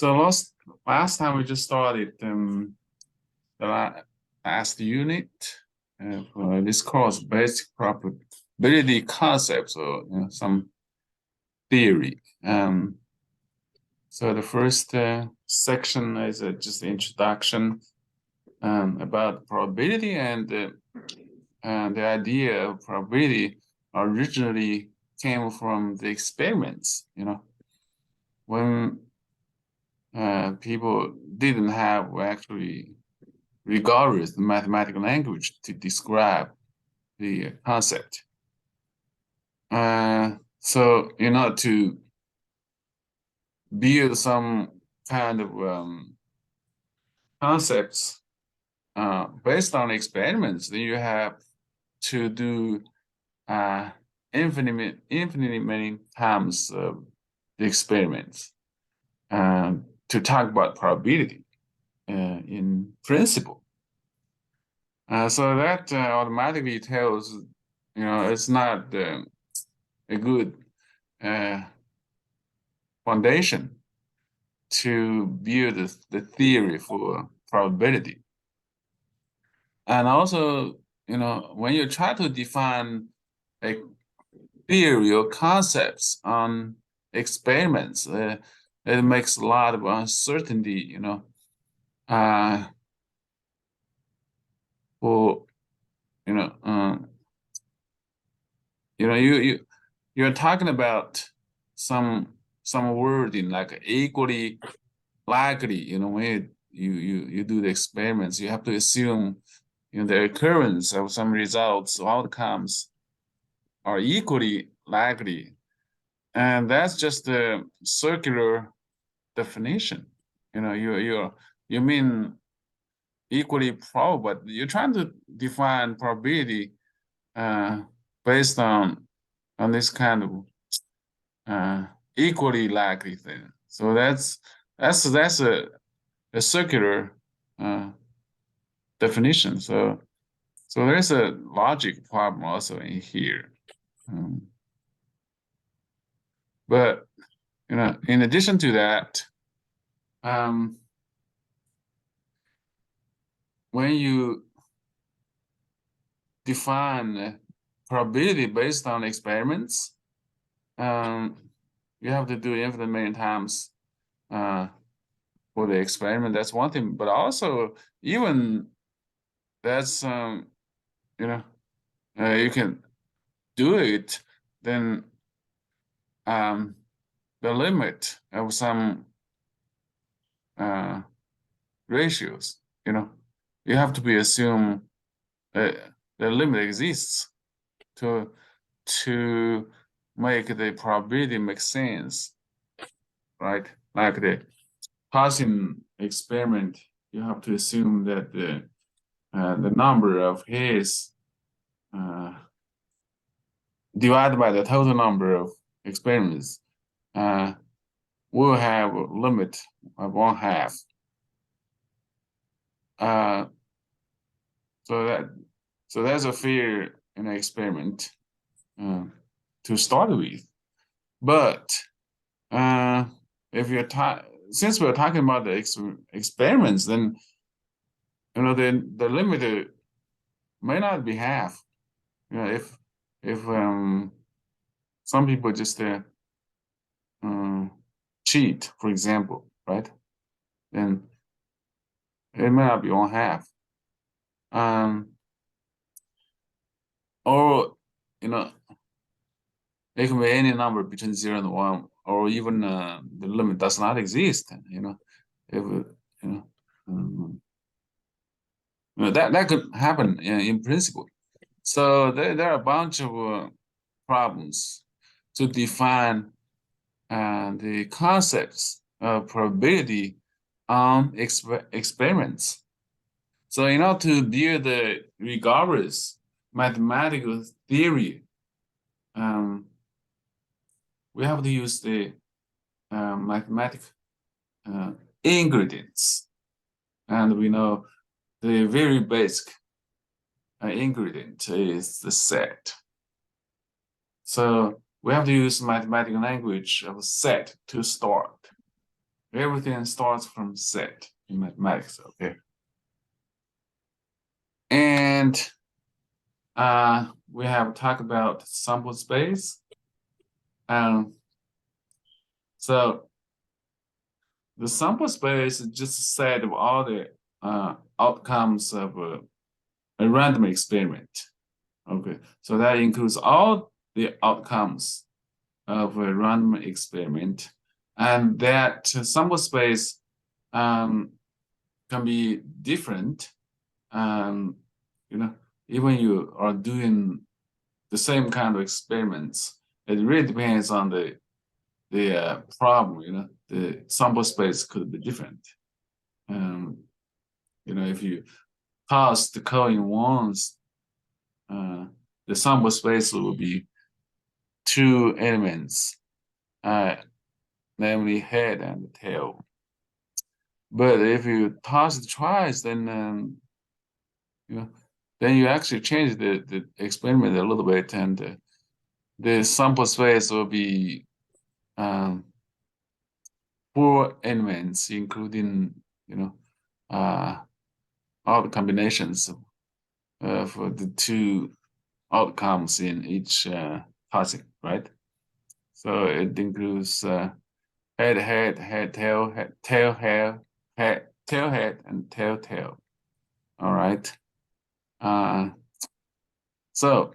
So last time we just started the last unit of this course, basic probability concepts, or some theory. So the first section is just the introduction about probability, and the idea of probability originally came from the experiments. When people didn't have actually rigorous mathematical language to describe the concept. So to build some kind of concepts based on experiments, then you have to do infinitely many times the experiments to talk about probability in principle. So that automatically tells, it's not a good foundation to build the theory for probability. And also, when you try to define a theory or concepts on experiments, it makes a lot of uncertainty, for you're talking about some wording like equally likely. When you do the experiments, you have to assume the occurrence of some results or outcomes are equally likely, and that's just a circular definition. You mean equally probable, but you're trying to define probability based on this kind of equally likely thing. So that's a circular definition. So there's a logic problem also in here. But in addition to that, when you define probability based on experiments, you have to do infinite many times for the experiment. That's one thing, but also even that's you can do it, then the limit of some ratios, you have to be assume the limit exists to make the probability make sense, right? Like the passing experiment, you have to assume that the number of hairs divided by the total number of experiments will have a limit of 1/2. So that's a fair experiment to start with. But if you're since we're talking about the experiments, then the limit may not be half. If some people just cheat, for example, right? Then it may not be 1/2. Or it can be any number between 0 and 1, or even the limit does not exist. If that could happen in principle. So there are a bunch of problems to define the concepts of probability on experiments. So in order to build the rigorous mathematical theory, we have to use the mathematical ingredients, and we know the very basic ingredient is the set. So we have to use mathematical language of set to start. Everything starts from set in mathematics, okay? And we have talked about sample space. So the sample space is just a set of all the outcomes of a random experiment. Okay, so that includes all the outcomes of a random experiment, and that sample space can be different. You know, even you are doing the same kind of experiments, it really depends on the problem. You know, the sample space could be different. You know, if you toss the coin once, the sample space will be two elements, namely head and tail. But if you toss it twice, then you know, then you actually change the experiment a little bit, and the sample space will be four elements, including all the combinations for the two outcomes in each tossing, right? So it includes head, tail, tail, tail, head, and tail, tail. All right. So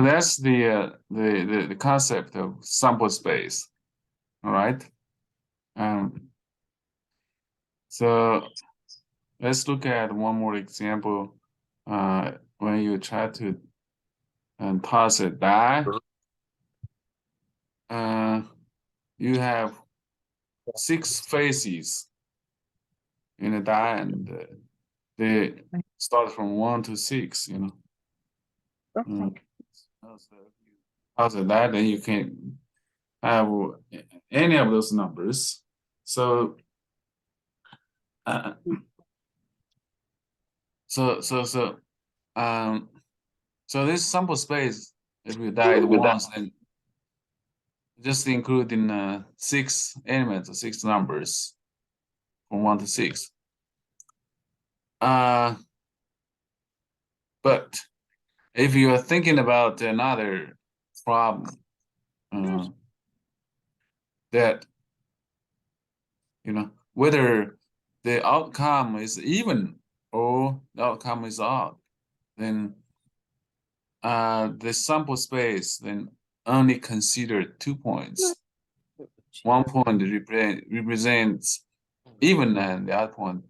that's the concept of sample space. All right. So let's look at one more example. When you try to toss a die, you have 6 faces in a die, and they start from 1 to 6. You know. So if you toss a die, then you can have any of those numbers. So so this sample space, if you die once, then just including 6 elements or 6 numbers from 1 to 6. But if you are thinking about another problem, that whether the outcome is even or the outcome is odd, then the sample space then only consider 2 points. 1 point represents even, and the other point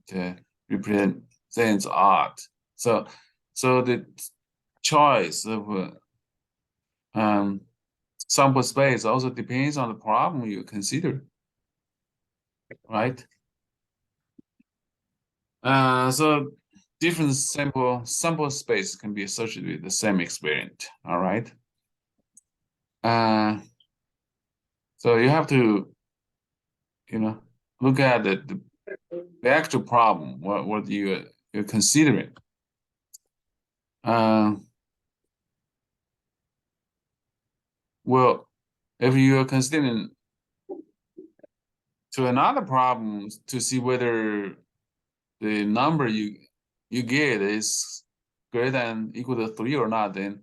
represents odd. So the choice of sample space also depends on the problem you consider, right? So different sample space can be associated with the same experiment. All right. So you have to, look at the actual problem. What you're considering. Well, if you are considering to another problem to see whether the number you get is greater than equal to 3 or not, then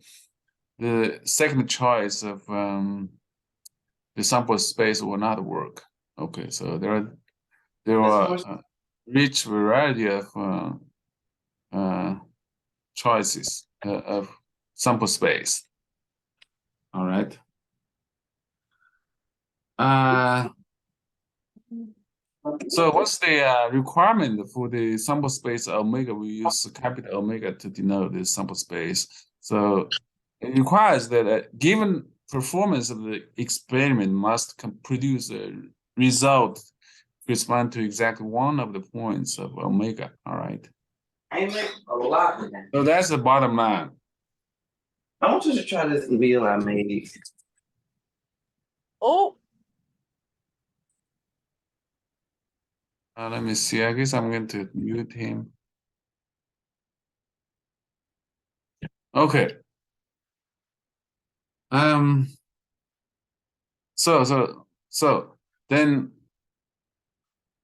the second choice of the sample space will not work. Okay, so there are rich variety of choices of sample space. All right. So what's the requirement for the sample space omega? We use capital omega to denote the sample space. So it requires that a given performance of the experiment must produce a result correspond to exactly one of the points of omega. All right. I make a lot of that. So that's the bottom line. I want you to try this meal I made. Oh, Let me see. I guess I'm going to mute him. Okay. So then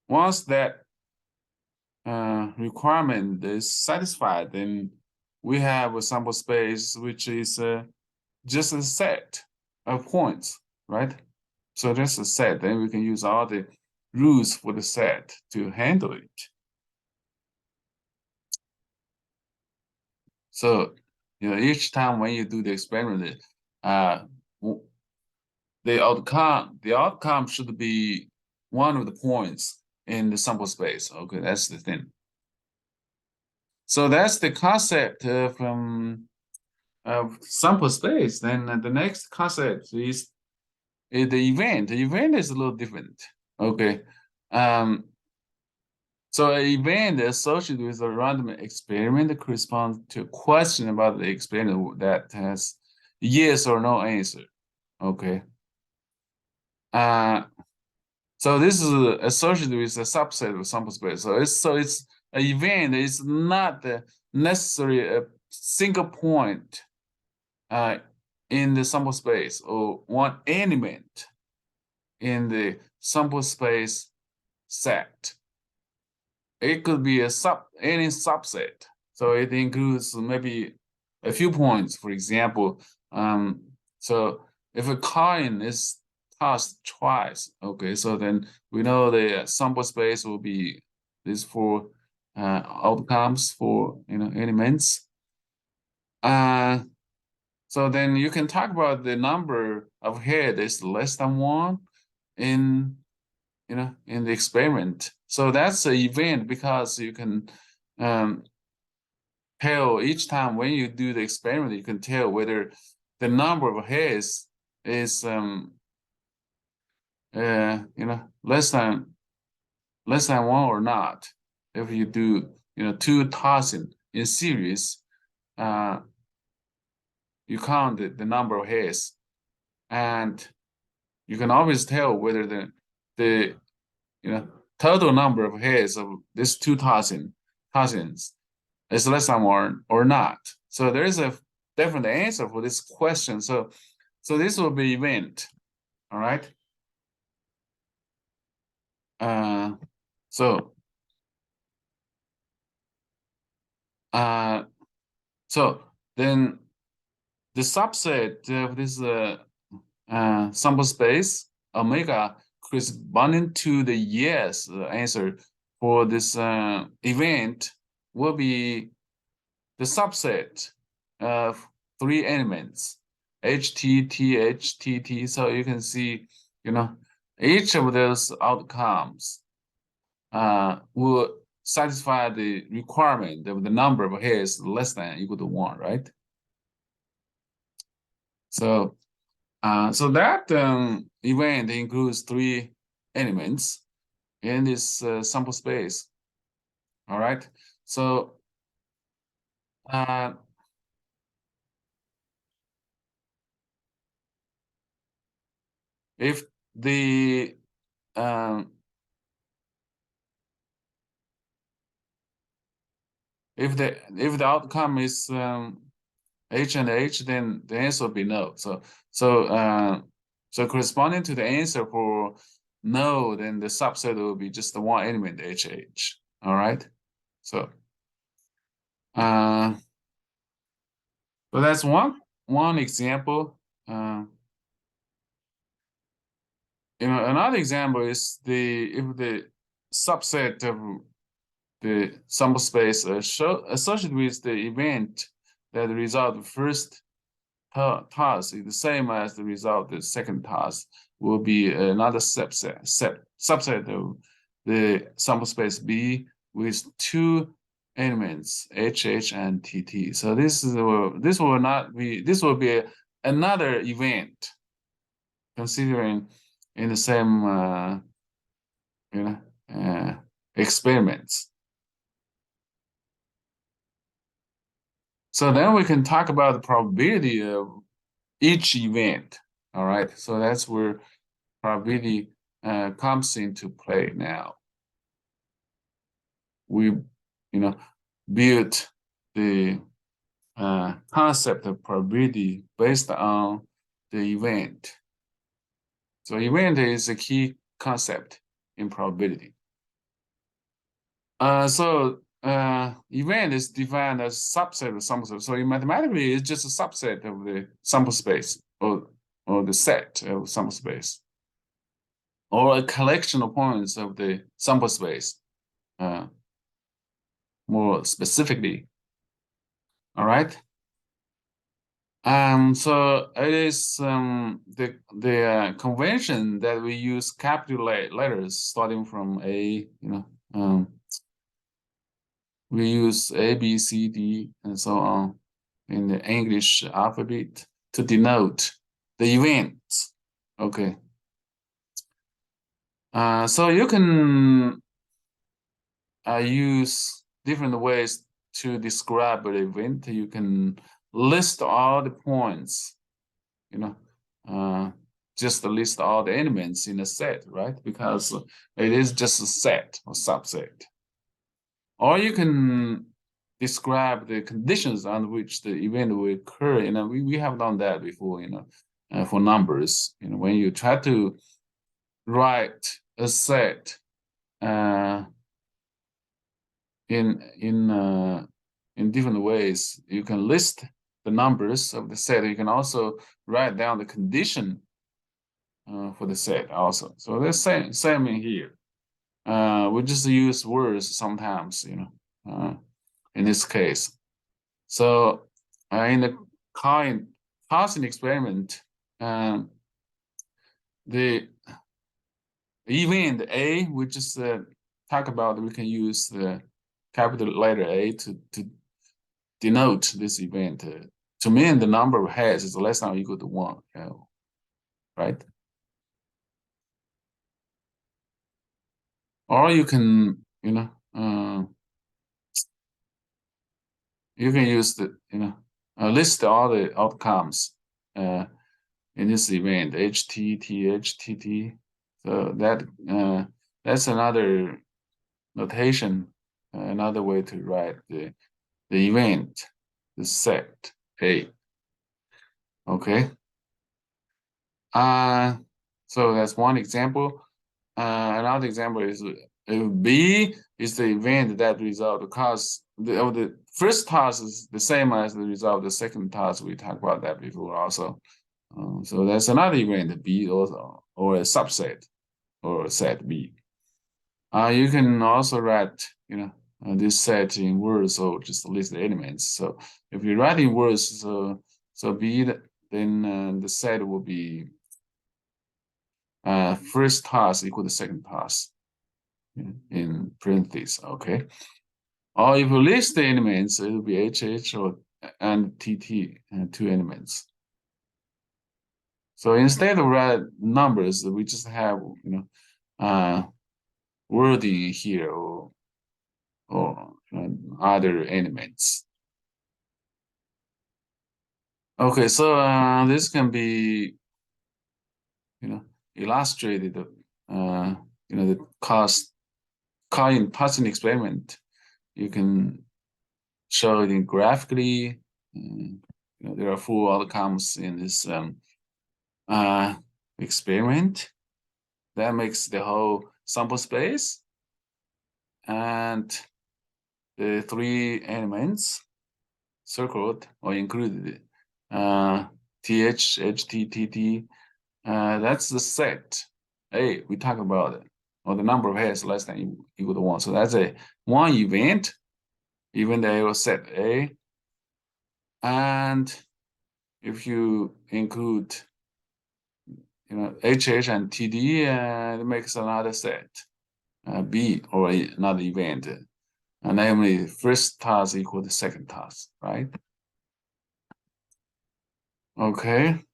once that requirement is satisfied, then we have a sample space which is just a set of points, right? So that's a set. Then we can use all the rules for the set to handle it. So, each time when you do the experiment, uh, the outcome should be one of the points in the sample space. Okay, that's the thing. So that's the concept of sample space. Then the next concept is the event. The event is a little different. Okay. So an event associated with a random experiment corresponds to a question about the experiment that has yes or no answer. Okay. So this is associated with a subset of sample space. So it's an event. It's not necessarily a single point in the sample space or one element in the sample space set. It could be any subset. So it includes maybe a few points. For example, so if a coin is tossed twice, okay, so then we know the sample space will be this for outcomes for elements. So then you can talk about the number of head is less than one in in the experiment. So that's an event because you can tell each time when you do the experiment, you can tell whether the number of heads is less than one or not. If you do two tossing in series, you count the number of heads, and you can always tell whether the total number of heads of these two tossings is less than one or not. So there is a different answer for this question. So this will be event. All right. So so then the subset of this sample space omega corresponding to the yes answer for this event will be the subset of three elements H, T, T, H, T, T. So you can see, each of those outcomes will satisfy the requirement of the number of hairs less than equal to one, right? So so that event includes three elements in this sample space. All right. So if the if the outcome is H and H, then the answer will be no. So corresponding to the answer for no, then the subset will be just the one element HH. All right. So so that's one example. Another example is if the subset of the sample space associated with the event that the result of the first task is the same as the result of the second task will be another subset of the sample space B with two elements HH and TT. So this will be another event considering in the same experiments. So then we can talk about the probability of each event. All right. So that's where probability comes into play now. We, built the concept of probability based on the event. So event is a key concept in probability. Event is defined as subset of sample space. So mathematically, it's just a subset of the sample space or the set of sample space, or a collection of points of the sample space, more specifically. All right. So it is the convention that we use capital letters starting from A. We use A, B, C, D, and so on in the English alphabet to denote the events. Okay. So you can use different ways to describe an event. You can list all the points, just list all the elements in a set, right? Because it is just a set or subset. Or you can describe the conditions under which the event will occur. We have done that before, for numbers. When you try to write a set in different ways, you can list the numbers of the set. You can also write down the condition for the set also. So the same in here. We just use words sometimes, in this case. So in the causing experiment, the event A, we just talk about, we can use the capital letter A to denote this event. To mean the number of heads is less than or equal to 1, right? Or you can, you can use the, list all the outcomes in this event, HT, TH, TT. So that's another notation, another way to write the event, the set A. Okay. So that's one example. Another example is B is the event that result because the first task is the same as the result of the second task. We talked about that before also. So that's another event B also, or a subset or set B. You can also write, this set in words or just list the elements. So if you write in words, so B, then the set will be first task equal to second task in parentheses, okay? Or if you list the elements, it will be HH and TT, two elements. So instead of write numbers, we just have, wording here or other elements. Okay, so this can be, illustrated, the causing experiment. You can show it in graphically. There are 4 outcomes in this experiment. That makes the whole sample space, and the 3 elements circled or included, TH, HT, TT. That's the set A we talk about it, or the number of heads less than equal to 1. So that's a one event A or set A. And if you include, HH and TD, it makes another set, B, or another event. Namely, first task equal to second task, right? Okay.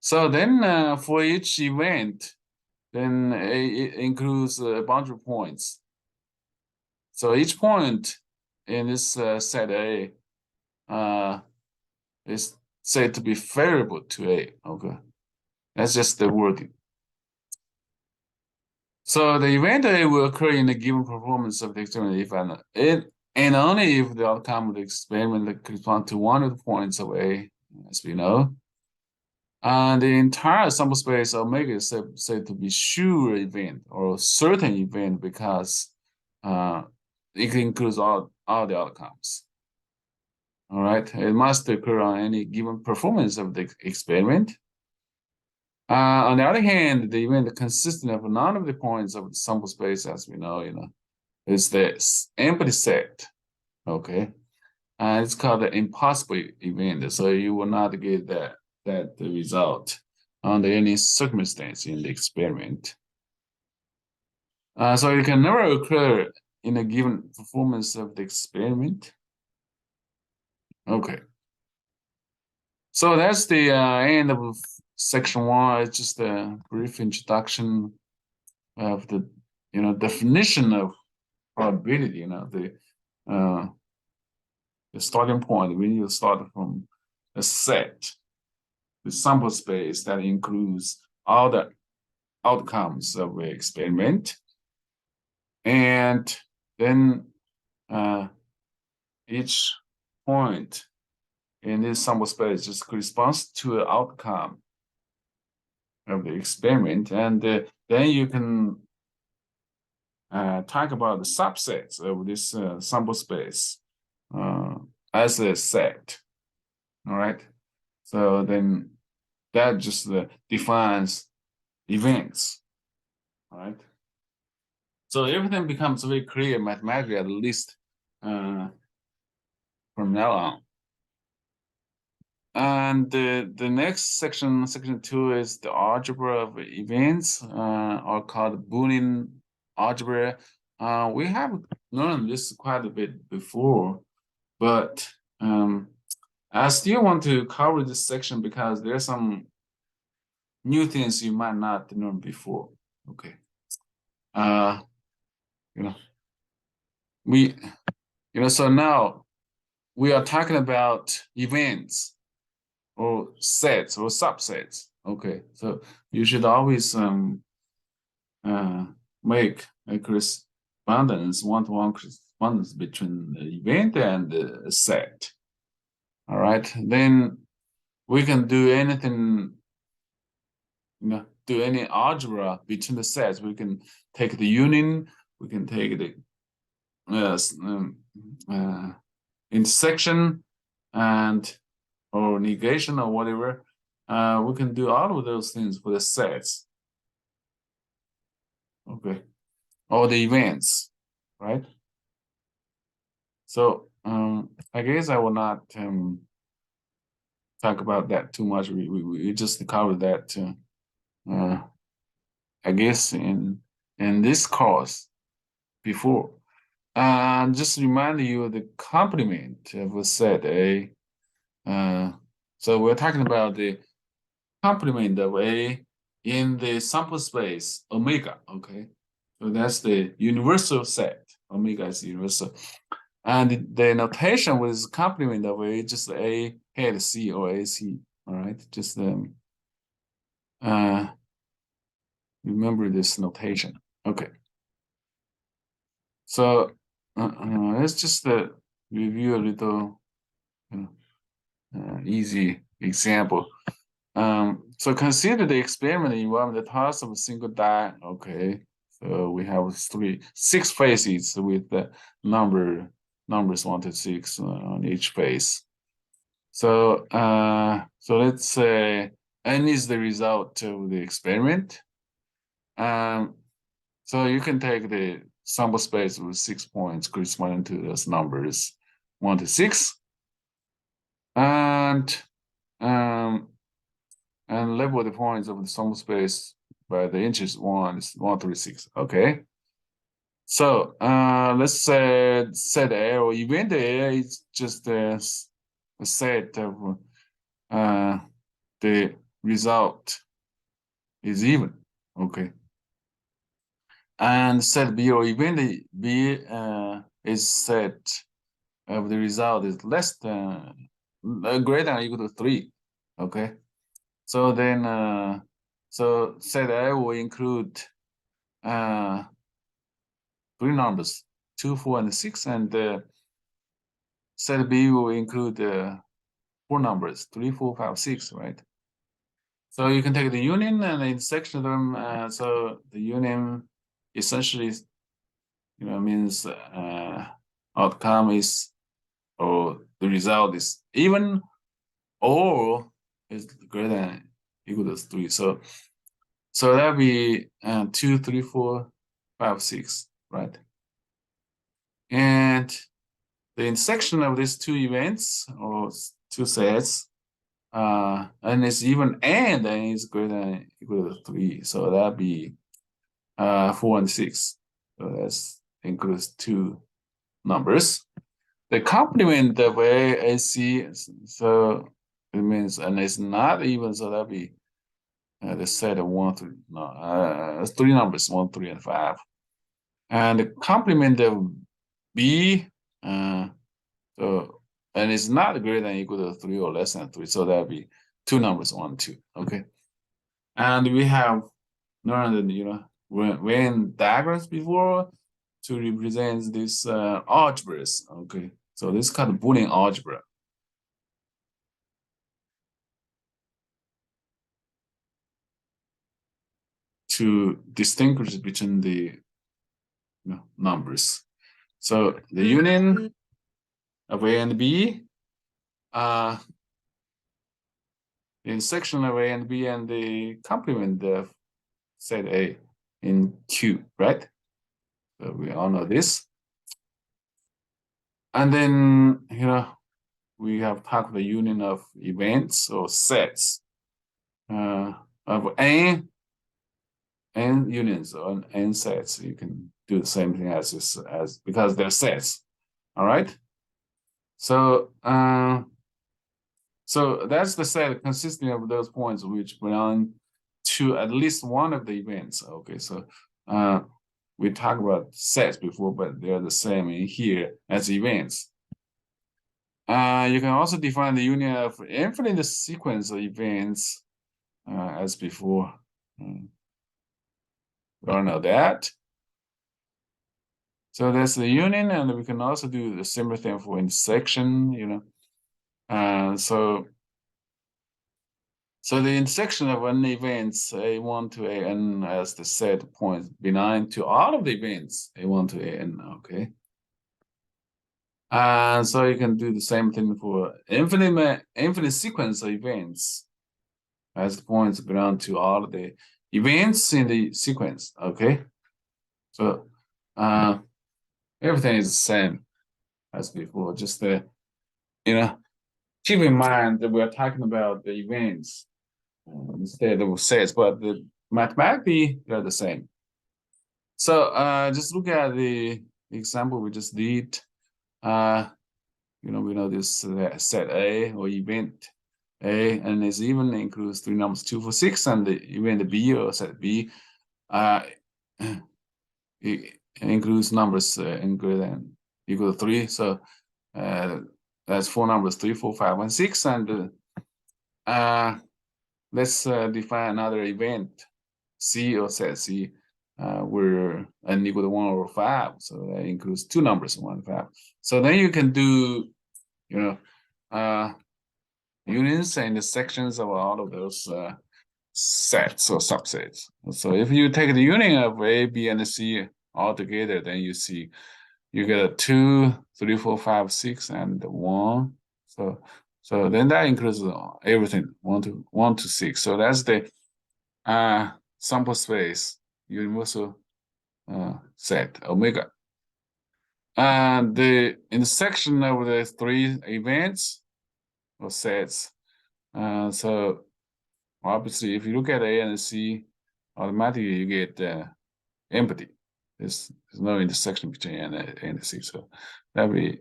So then for each event, then it includes a bunch of points. So each point in this set A is said to be favorable to A. Okay, that's just the wording. So the event A will occur in a given performance of the experiment if and only if the outcome of the experiment corresponds to one of the points of A, as we know. And the entire sample space omega is said to be sure event or certain event because it includes all the outcomes. All right, it must occur on any given performance of the experiment. On the other hand, the event consisting of none of the points of the sample space, as we know, is the empty set. Okay, it's called the impossible event. So you will not get that result under any circumstance in the experiment. So it can never occur in a given performance of the experiment. Okay. So that's the end of section 1. It's just a brief introduction of the definition of probability. The starting point. We need to start from a set, the sample space that includes all the outcomes of the experiment, and then each point in this sample space just corresponds to an outcome of the experiment, and then you can talk about the subsets of this sample space as a set. All right, so then that just defines events. All right, so everything becomes very clear mathematically, at least from now on. And the next section, section 2, is the algebra of events, or called Boolean algebra. We have learned this quite a bit before, but I still want to cover this section because there are some new things you might not learn before. Okay. So now we are talking about events or sets or subsets. Okay, so you should always make a correspondence, one-to-one correspondence between the event and the set. All right, then we can do anything, do any algebra between the sets. We can take the union, we can take the intersection and or negation or whatever. We can do all of those things for the sets. Okay, or the events, right? So I guess I will not talk about that too much. We just covered that I guess in this course before. Just remind you of the complement of a set A. So we're talking about the complement of A in the sample space omega. Okay, so that's the universal set. Omega is universal, and the notation with complement of A just A head C or AC. All right, just remember this notation. Okay, so let's just review a little easy example. So consider the experiment involving the toss of a single die. Okay, so we have 6 faces with the numbers 1 to 6 on each face. So let's say n is the result of the experiment. So you can take the sample space with 6 points corresponding to those numbers 1 to 6, and label the points of the sample space by the inches 1 through 6. Okay. So let's say set A or event A is just a set of the result is even. Okay. And set B or event B is set of the result is less than greater than or equal to 3. Okay. So then so set A will include 3 numbers, 2, 4, and 6, and set B will include 4 numbers, 3, 4, 5, 6, right? So you can take the union and the intersection of them. So the union essentially, means outcome is, or the result is even or is greater than equal to 3. So that'll be 2, 3, 4, 5, 6, right? And the intersection of these two events or two sets, and it's even and is greater than equal to 3. So that'll be 4 and 6. So that includes two numbers. The complement of AC, so it means, and it's not even, so that'll be the set of 1, 3, no, 3 numbers, 1, 3, and 5. And the complement of B, so, and it's not greater than equal to 3 or less than 3, so that'll be two numbers, 1, 2, okay? And we have learned, when diagrams before to represent this algebras, okay? So this is called Boolean algebra. To distinguish between the numbers. So the union of A and B, the intersection of A and B, and the complement of set A in Q, right? So we all know this. And then, we have talked the union of events or sets of N unions or N sets. You can do the same thing as because they're sets. All right. So so that's the set consisting of those points which belong to at least one of the events. Okay, so we talked about sets before, but they're the same in here as events. You can also define the union of infinite sequence of events as before. We all know that. So that's the union, and we can also do the similar thing for intersection, so the intersection of n events A1 to AN as the set points belong to all of the events A1 to AN, okay? And so you can do the same thing for infinite sequence of events as the points belong to all of the events in the sequence, okay? So everything is the same as before, just keep in mind that we're talking about the events instead of sets, but mathematically they're the same. So just look at the example we just did. We know this set A or event A, and it even includes three numbers 2, 4, 6, and the event B or set B. It includes numbers greater than equal to 3. So that's four numbers 3, 4, 5, and 6. And let's define another event C or set C where n equal to 1 or 5. So that includes two numbers 1 and 5. So then you can do unions and the sections of all of those sets or subsets. So if you take the union of A, B, and C all together, then you get a 2, 3, 4, 5, 6, and 1. So then that includes everything 1 to 6. So that's the sample space universal set omega. And the intersection of the three events or sets. So obviously, if you look at A and C, automatically you get empty. There's no intersection between A and C. So that'll be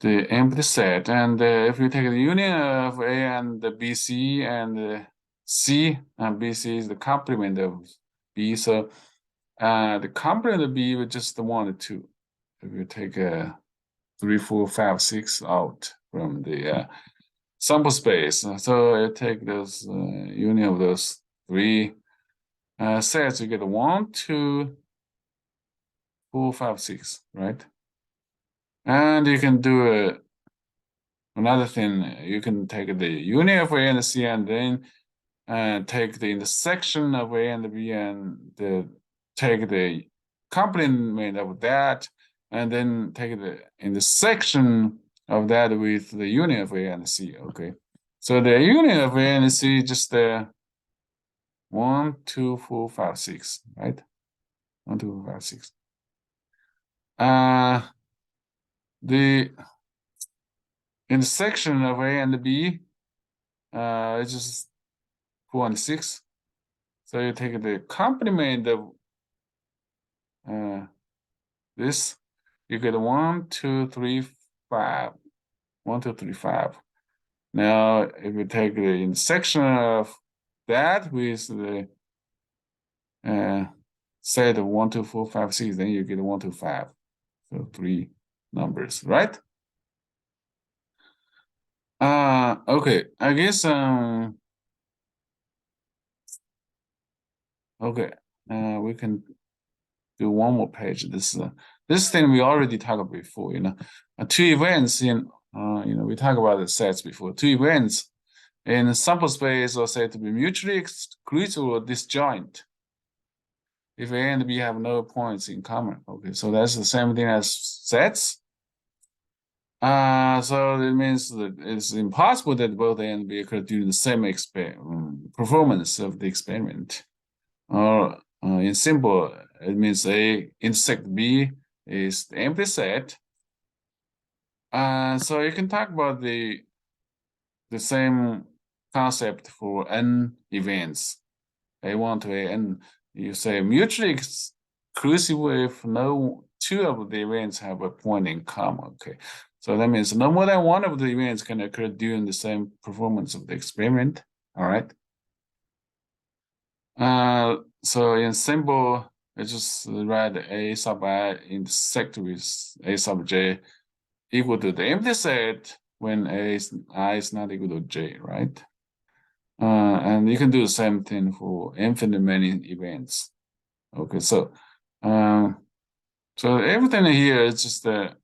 the empty set. And if you take the union of A and the BC and C, and BC is the complement of B. So the complement of B with just the 1 and 2. If you take 3, 4, 5, 6 out from the sample space, so you take those union of those three sets, you get 1, 2, 4, 5, 6, right? And you can do another thing, you can take the union of A and C and then take the intersection of A and B and take the complement of that, and then take the intersection of that with the union of A and C. Okay, so the union of A and C is just 1, 2, 4, 5, 6, right? 1, 2, 4, 5, 6. The intersection of A and B is just 4 and 6. So you take the complement of this, you get 1, 2, 3, 5. 1, 2, 3, 5. Now, if you take the intersection of that with the set of 1, 2, 4, 5, 6, then you get 1, 2, 5. So 3 numbers, right? Okay, I guess okay, we can do one more page. This thing we already talked before, two events in we talked about the sets before. Two events in sample space are said to be mutually exclusive or disjoint if A and B have no points in common. Okay, so that's the same thing as sets. So it means that it's impossible that both A and B could do the same performance of the experiment. Or in simple, it means A intersect B is the empty set. So you can talk about the same concept for n events, A1 to AN. You say mutually exclusive if no two of the events have a point in common. Okay, so that means no more than one of the events can occur during the same performance of the experiment. All right. So in simple, I just write A sub I intersect with A sub j equal to the empty set when I is not equal to j, right? And you can do the same thing for infinite many events. Okay, so so everything here is just the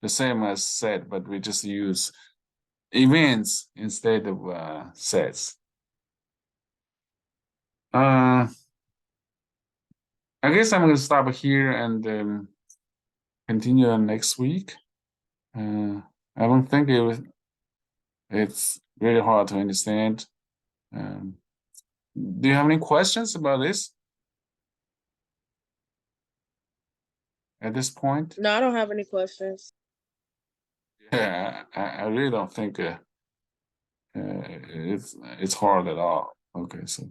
same as set, but we just use events instead of sets. I guess I'm going to stop here and continue next week. I don't think it's really hard to understand. Do you have any questions about this at this point? No, I don't have any questions. Yeah, I really don't think it's hard at all. Okay, so